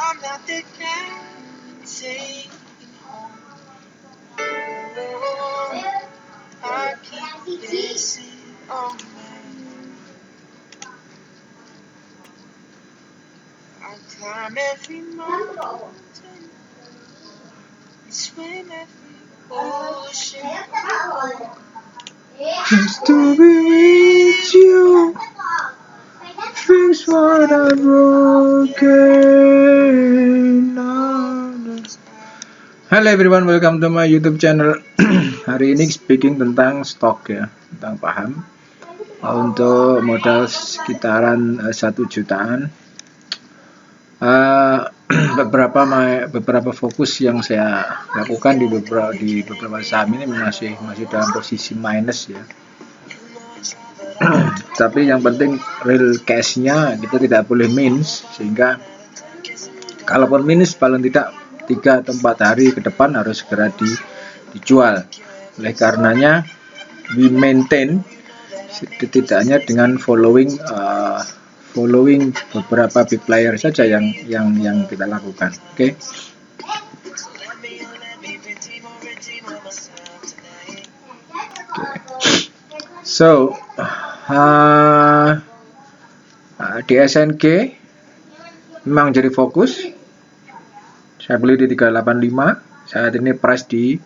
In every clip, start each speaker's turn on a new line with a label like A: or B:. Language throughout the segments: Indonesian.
A: I'm not the guy saying home. Oh, I keep missing on man. I climb every mountain, swim every ocean, just to be with you. Fix what I'm broken. Hello everyone, welcome to my YouTube channel. Hari ini speaking tentang stok ya, tentang paham. Untuk modal sekitaran 1 jutaan. Beberapa fokus yang saya lakukan di beberapa saham ini masih dalam posisi minus ya. Tapi yang penting real cash-nya kita tidak boleh minus, sehingga kalaupun minus paling tidak 3 atau 4 hari ke depan harus segera dijual. Oleh karenanya we maintain setidaknya dengan following beberapa big player saja yang kita lakukan. Oke. So di SNG memang jadi fokus. Saya beli di 385, saat ini price di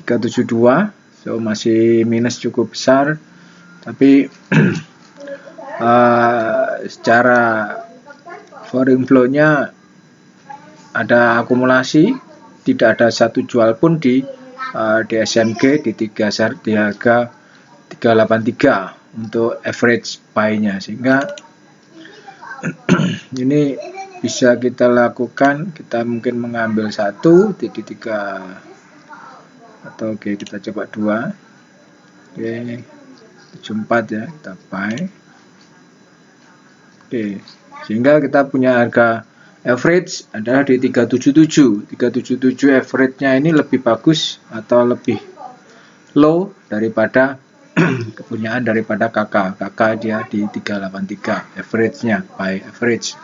A: 372, so masih minus cukup besar, tapi secara foreign flow-nya ada akumulasi, tidak ada satu jual pun di SNG di harga 383 untuk average buy-nya, sehingga ini bisa kita lakukan. Kita mungkin mengambil 1 di 3 atau oke, kita coba 2. Oke, 74 ya, kita buy. Oke, sehingga kita punya harga average adalah di 377 average-nya ini lebih bagus atau lebih low daripada kepunyaan daripada KK dia di 383 average-nya, by average.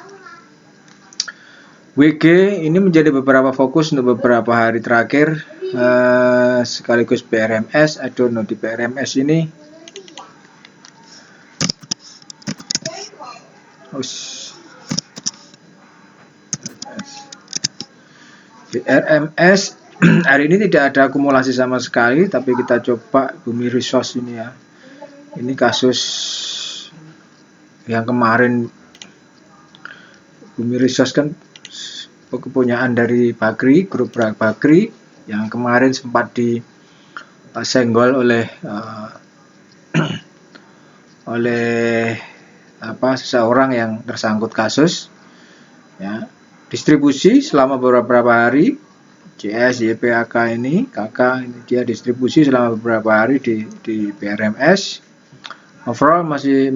A: WG ini menjadi beberapa fokus untuk beberapa hari terakhir, sekaligus PRMS. I don't know di PRMS ini hari ini tidak ada akumulasi sama sekali, tapi kita coba Bumi Resource ini ya. Ini kasus yang kemarin Bumi Resource kan kepunyaan dari Bakri, grup Bakri, yang kemarin sempat disenggol oleh seseorang yang tersangkut kasus ya. Distribusi selama beberapa hari, CS, YPAK ini, KK ini dia distribusi selama beberapa hari di PRMS. Overall masih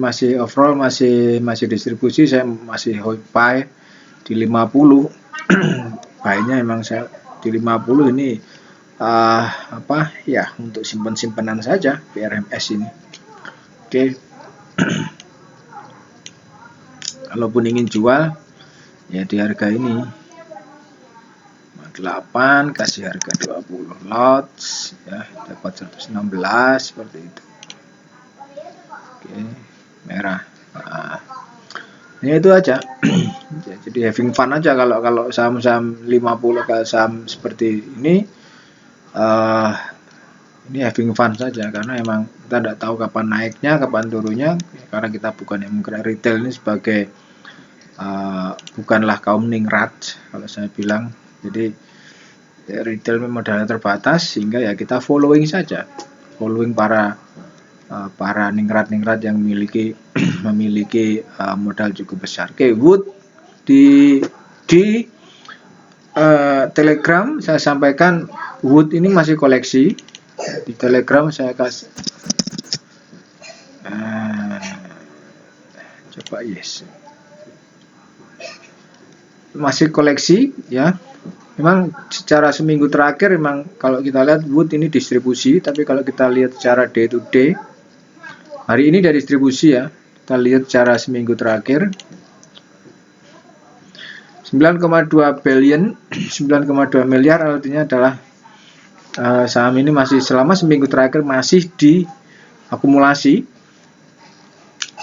A: distribusi, saya masih hold buy di 50. Buy-nya emang saya di 50 ini untuk simpan-simpanan saja PRMS ini. Oke. Kalaupun ingin jual ya di harga ini 8 kasih harga 20 lots ya, dapat 116 seperti itu. Oke, merah. Ini itu aja. Jadi having fun aja kalau saham-saham 50, kalau saham seperti ini having fun saja, karena emang kita tidak tahu kapan naiknya, kapan turunnya, karena kita bukan yang menggerak retail ini sebagai bukanlah kaum ningrat kalau saya bilang. Jadi retail modalnya terbatas, sehingga ya kita following saja, following para ningrat-ningrat yang memiliki modal cukup besar. Oke, Wood di Telegram saya sampaikan Wood ini masih koleksi. Di Telegram saya kasih coba yes, masih koleksi ya. Memang secara seminggu terakhir memang kalau kita lihat Wood ini distribusi, tapi kalau kita lihat secara day to day, hari ini dari distribusi ya, kita lihat secara seminggu terakhir 9,2 billion 9,2 miliar artinya adalah saham ini masih selama seminggu terakhir masih diakumulasi,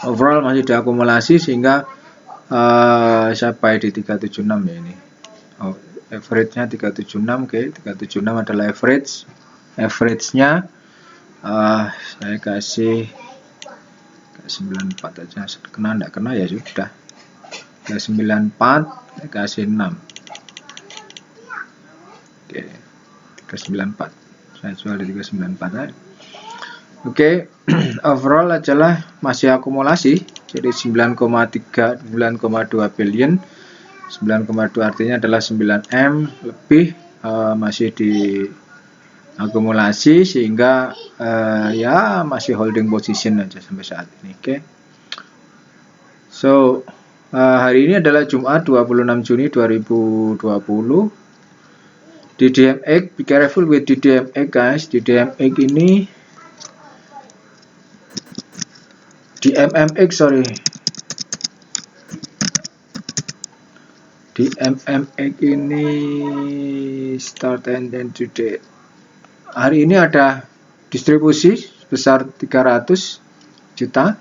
A: overall masih diakumulasi, sehingga saya buy di 376 ya ini. Average-nya 376. Oke, 376 adalah average-nya. Saya kasih 94 aja, enggak kena ya sudah. 94 saya kasih 6. Oke, 394 saya jual di 394 ya. Oke, overall adalah masih akumulasi, jadi 9,2 billion. 9,2 artinya adalah 9M lebih masih diakumulasi, sehingga ya masih holding position aja sampai saat ini. Oke. So hari ini adalah Jumat 26 Juni 2020. DDMX, be careful with DDMX guys. DDMX ini DMMX ini start and then today. Hari ini ada distribusi sebesar 300 juta.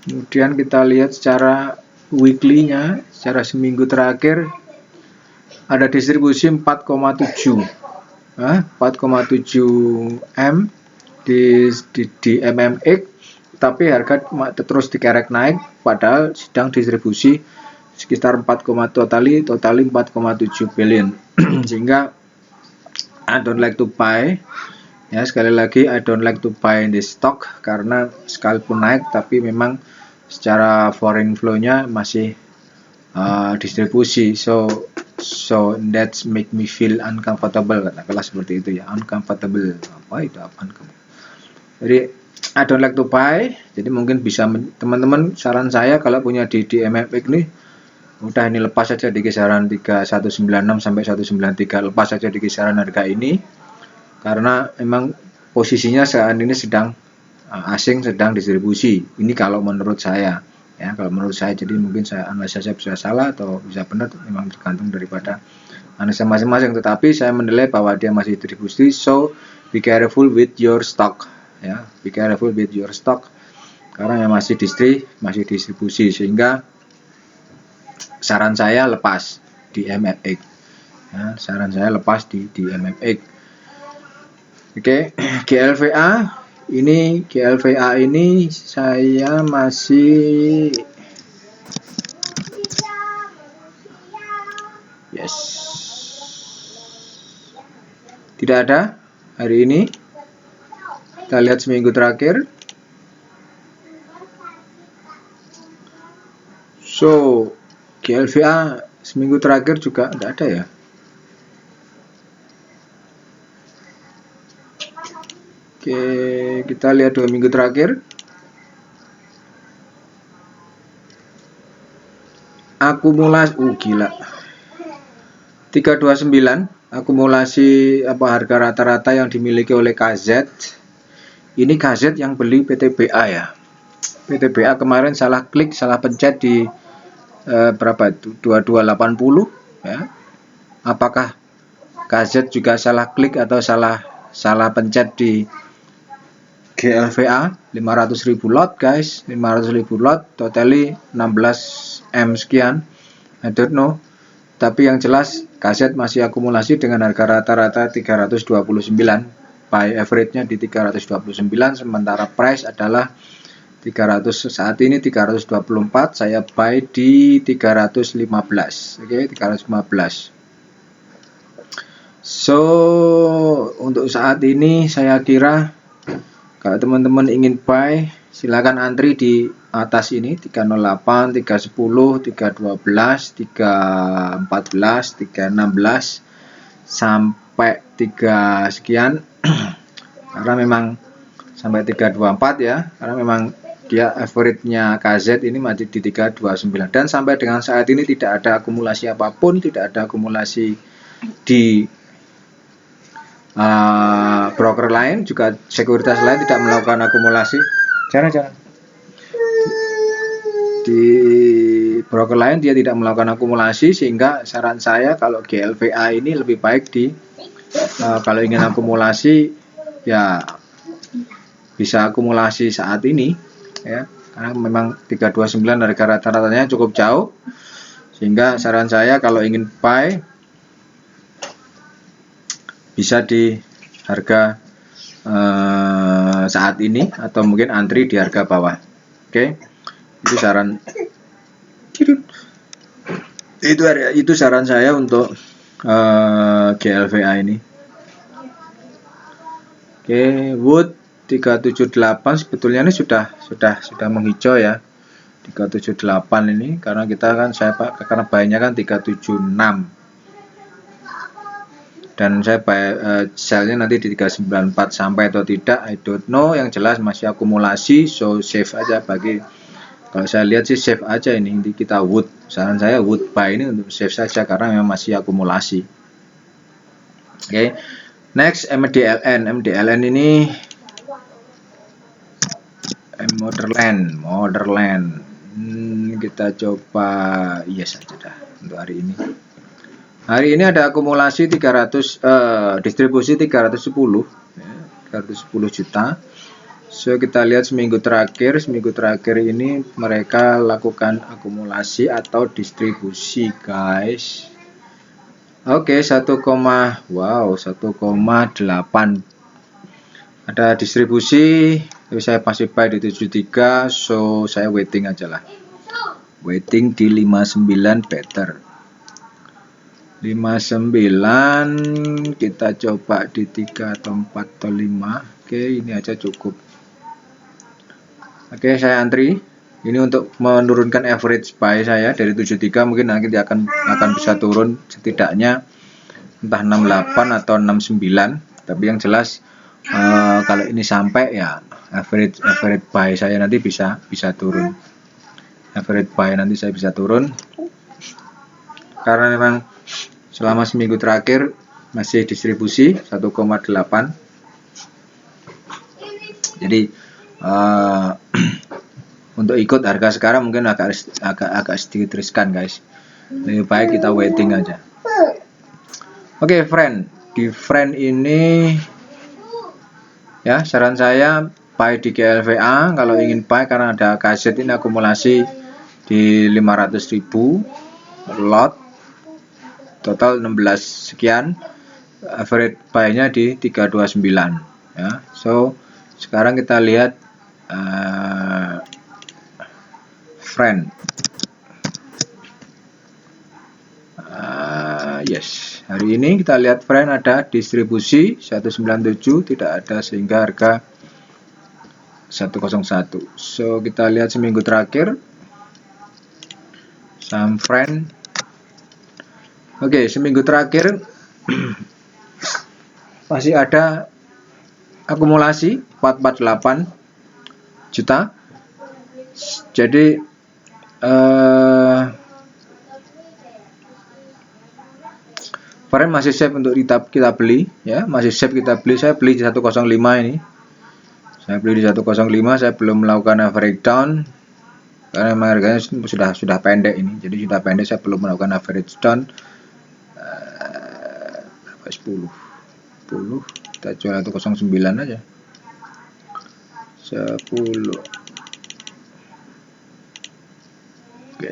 A: Kemudian kita lihat secara weekly-nya, secara seminggu terakhir ada distribusi 4,7 M di MMX, tapi harga terus dikerek naik padahal sedang distribusi sekitar 4, totali 4,7 billion. Sehingga I don't like to buy ya, sekali lagi I don't like to buy in this stock, karena sekalipun naik tapi memang secara foreign flow-nya masih distribusi, so that's make me feel uncomfortable, katakanlah seperti itu ya. Uncomfortable, apa itu uncomfortable? Jadi I don't like to buy. Jadi mungkin bisa teman-teman, saran saya kalau punya di MMX nih, udah ini lepas saja di kisaran 3196 sampai 193, lepas saja di kisaran harga ini, karena memang posisinya saat ini sedang asing sedang distribusi. Ini kalau menurut saya ya, kalau menurut saya. Jadi mungkin saya analisa saya bisa salah atau bisa benar, memang tergantung daripada analisa masing-masing, tetapi saya menilai bahwa dia masih distribusi. So be careful with your stock ya, be careful with your stock, karena yang masih distribusi, sehingga saran saya lepas di MFX ya, saran saya lepas di MFX. Oke, GLVA ini saya masih tidak ada hari ini. Kita lihat seminggu terakhir. So GLVA seminggu terakhir juga tidak ada ya. Oke, kita lihat 2 minggu terakhir. Akumulasi, gila. 329 akumulasi harga rata-rata yang dimiliki oleh KZ. Ini KZ yang beli PTBA ya. PTBA kemarin salah klik, salah pencet di berapa itu? 2280 ya. Apakah KZ juga salah klik atau salah pencet di GLVA? 500.000 lot guys, 500.000 lot, totally 16 M sekian, I don't know. Tapi yang jelas KZ masih akumulasi dengan harga rata-rata 329, buy average-nya di 329, sementara price adalah 300, saat ini 324, saya buy di 315. Oke, 315. So untuk saat ini saya kira kalau teman-teman ingin buy, silakan antri di atas ini 308, 310, 312, 314, 316 sampai 3 sekian. Karena memang sampai 324 ya, karena memang dia average-nya KZ ini masih di 329, dan sampai dengan saat ini tidak ada akumulasi apapun, tidak ada akumulasi di broker lain, juga sekuritas lain tidak melakukan akumulasi. Jangan di broker lain dia tidak melakukan akumulasi, sehingga saran saya kalau GLVA ini lebih baik kalau ingin akumulasi ya bisa akumulasi saat ini ya, karena memang 329 harga rata-ratanya cukup jauh, sehingga saran saya kalau ingin buy bisa di harga saat ini atau mungkin antri di harga bawah. Oke, itu saran saya untuk GLVA ini. Oke, Wood 378 sebetulnya ini sudah menghijau ya, 378 ini, karena kita kan karena buy-nya kan 376 dan saya sell-nya nanti di 394, sampai atau tidak I don't know, yang jelas masih akumulasi, so save aja. Kalau saya lihat sih save aja ini kita Wood, saran saya Wood buy ini untuk save saja karena memang masih akumulasi. Oke. Next, MDLN ini Moderland. Kita coba yes aja dah untuk hari ini. Hari ini ada akumulasi 300 distribusi 310 ya, 310 juta. So kita lihat seminggu terakhir ini mereka lakukan akumulasi atau distribusi, guys. Oke, 1,8 ada distribusi, tapi saya masih buy di 73, so saya waiting aja lah, waiting di 59 better. 59 kita coba di 3 atau 4 atau 5. Oke, ini aja cukup. Oke, saya antri. Ini untuk menurunkan average buy saya dari 73, mungkin nanti akan bisa turun setidaknya entah 68 atau 69. Tapi yang jelas kalau ini sampai ya average buy saya nanti bisa turun. Average buy nanti saya bisa turun karena memang selama seminggu terakhir masih distribusi 1,8. Jadi untuk ikut harga sekarang mungkin agak sedikit riskan, guys. Lebih baik kita waiting aja. Oke, di friend ini ya saran saya buy di GLVA kalau ingin buy, karena ada kaset ini akumulasi di 500.000 lot, total 16 sekian, average buy-nya di 329 ya. So sekarang kita lihat friend. Yes, hari ini kita lihat friend ada distribusi 197, tidak ada, sehingga harga 101. So kita lihat seminggu terakhir saham friend. Oke, seminggu terakhir masih ada akumulasi 448 juta. Jadi friend masih safe untuk kita beli ya, masih safe kita beli. Saya beli di 105 ini. Saya beli di 105, saya belum melakukan average down karena memang harganya sudah pendek ini. Jadi sudah pendek, saya belum melakukan average down. 10 kita jual 109 aja. 10. Oke.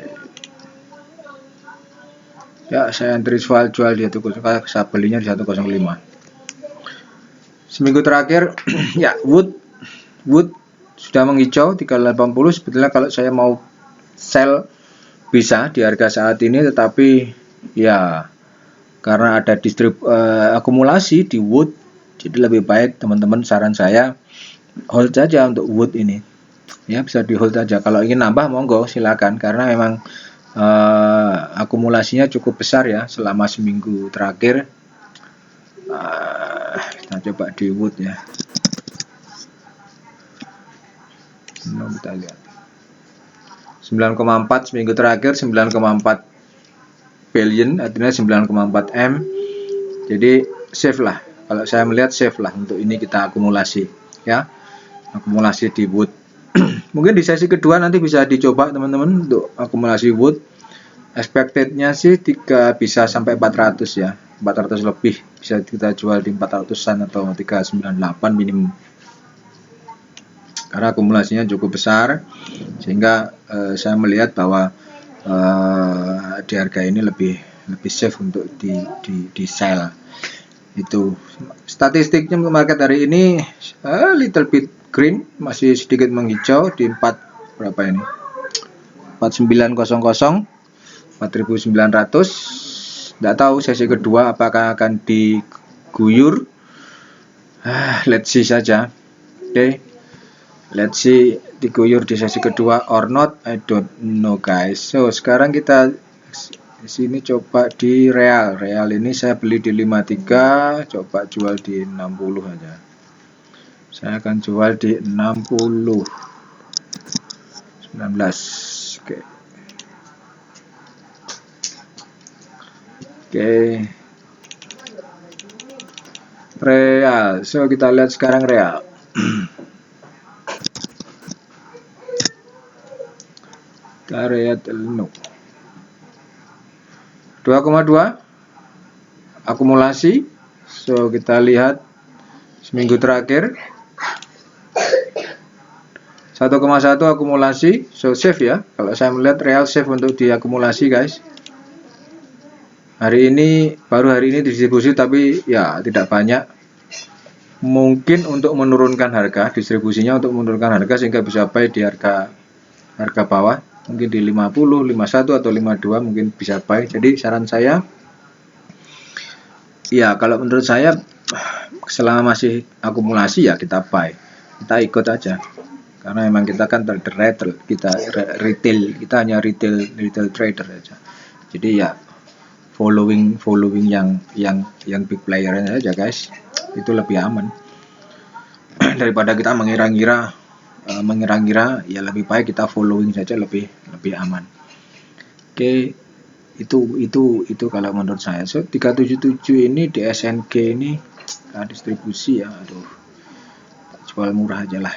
A: Ya, saya antri jual di 105, saya belinya di 105. Seminggu terakhir ya Wood sudah menghijau 380. Sebetulnya kalau saya mau sell bisa di harga saat ini, tetapi ya karena ada akumulasi di Wood, jadi lebih baik teman-teman, saran saya hold saja untuk Wood ini ya, bisa di hold saja. Kalau ingin nambah monggo silakan, karena memang akumulasinya cukup besar ya selama seminggu terakhir. Kita coba di Wood ya. Kita lihat 9,4 seminggu terakhir, 9,4 billion, artinya 9,4 M. Jadi safe lah, kalau saya melihat safe lah untuk ini kita akumulasi ya, akumulasi di Wood. Mungkin di sesi kedua nanti bisa dicoba teman-teman untuk akumulasi wood. Expected-nya sih bisa sampai 400 ya, 400 lebih, bisa kita jual di 400-an atau 398 minimum, karena akumulasinya cukup besar, sehingga saya melihat bahwa di harga ini lebih safe untuk di sell. Itu statistiknya untuk market hari ini little bit green, masih sedikit menghijau di 4 berapa ini, 4900, 4900. Tidak tahu sesi kedua apakah akan diguyur. Let's see saja. Oke, let's see diguyur di sesi kedua or not, I don't know guys. So sekarang kita di sini coba di real. Real ini saya beli di 53, coba jual di 60 aja. Saya akan jual di 60 19. Oke. Oke. Real. So kita lihat sekarang real. Kita lihat no. 2,2 akumulasi. So kita lihat seminggu terakhir 1,1 akumulasi. So safe ya, kalau saya melihat real safe untuk diakumulasi guys. Hari ini distribusi, tapi ya tidak banyak. Mungkin untuk menurunkan harga, distribusinya untuk menurunkan harga sehingga bisa buy di harga bawah, mungkin di 50, 51 atau 52 mungkin bisa buy. Jadi saran saya ya, kalau menurut saya selama masih akumulasi ya kita buy, kita ikut aja, karena memang kita kan trader, kita retail, kita hanya retail trader aja. Jadi ya following yang big player aja guys, itu lebih aman daripada kita mengira-ngira, ya lebih baik kita following saja, lebih aman. Oke, itu kalau menurut saya. So 377 ini di SNG ini distribusi ya, aduh, tak jual murah aja lah,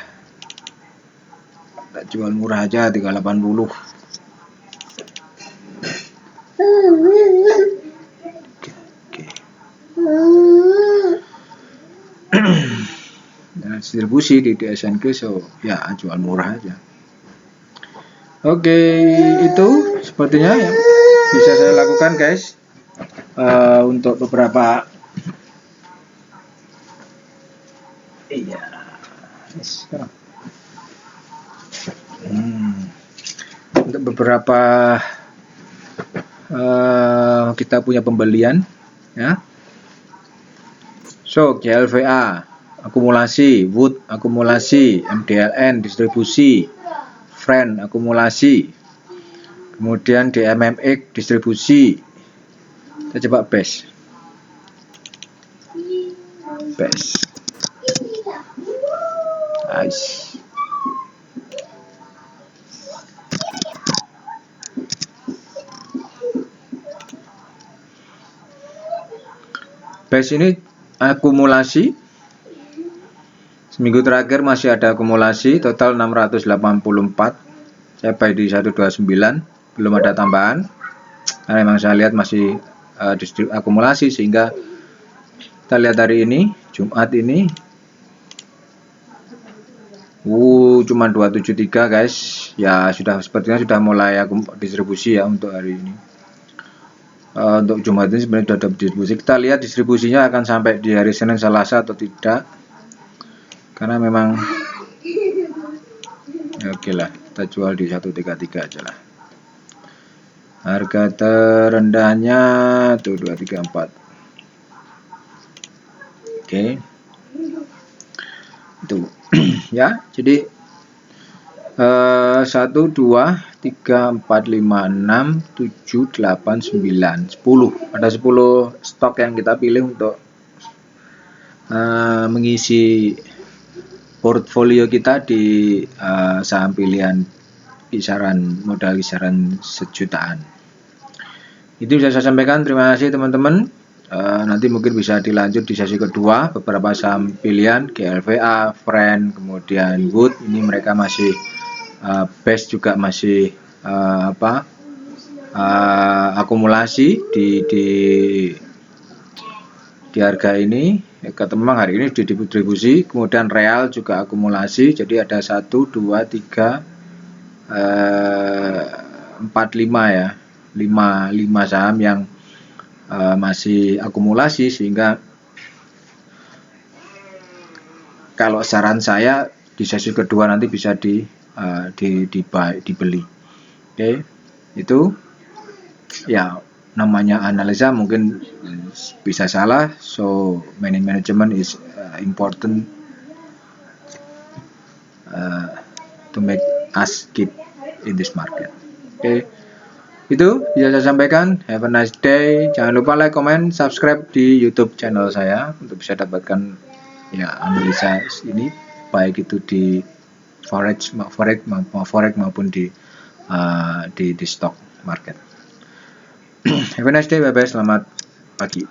A: 380. Distribusi di SNG, so ya jual murah aja. Oke, itu sepertinya ya bisa saya lakukan guys, untuk beberapa untuk beberapa kita punya pembelian ya. So GLVA akumulasi, wood akumulasi, MDLN distribusi, friend akumulasi, kemudian DMMX distribusi. Kita coba base. Nice. Base ini akumulasi. Seminggu terakhir masih ada akumulasi, total 684. Saya buy di 129, belum ada tambahan. Karena memang saya lihat masih akumulasi, sehingga kita lihat hari ini, Jumat ini, cuma 273 guys. Ya sepertinya sudah mulai distribusi ya untuk hari ini. Untuk Jumat ini sebenarnya sudah ada distribusi. Kita lihat distribusinya akan sampai di hari Senin, Selasa atau tidak. Karena memang ya oke lah, kita jual di 133 aja lah. Harga terendahnya tuh 234. Oke. Itu ya, jadi 1 2 3 4 5 6 7 8 9 10. Ada 10 stok yang kita pilih untuk mengisi portfolio kita di saham pilihan modal kisaran 1 jutaan. Itu bisa saya sampaikan. Terima kasih teman-teman. Nanti mungkin bisa dilanjut di sesi kedua, beberapa saham pilihan GLVA, Friend, kemudian Wood, ini mereka masih base juga masih akumulasi di harga ini. Ketembang hari ini didistribusi, kemudian real juga akumulasi, jadi ada 1, 2, 3, 4, 5 ya, 5 saham yang masih akumulasi, sehingga kalau saran saya di sesi kedua nanti bisa dibeli. Oke, itu ya namanya analisa, mungkin bisa salah, so management is important to make us keep in this market. Oke, itu bisa saya sampaikan. Have a nice day. Jangan lupa like, comment, subscribe di YouTube channel saya untuk bisa dapatkan ya analisa ini, baik itu di forex maupun di stock market. Have a nice day, bye bye, selamat pagi.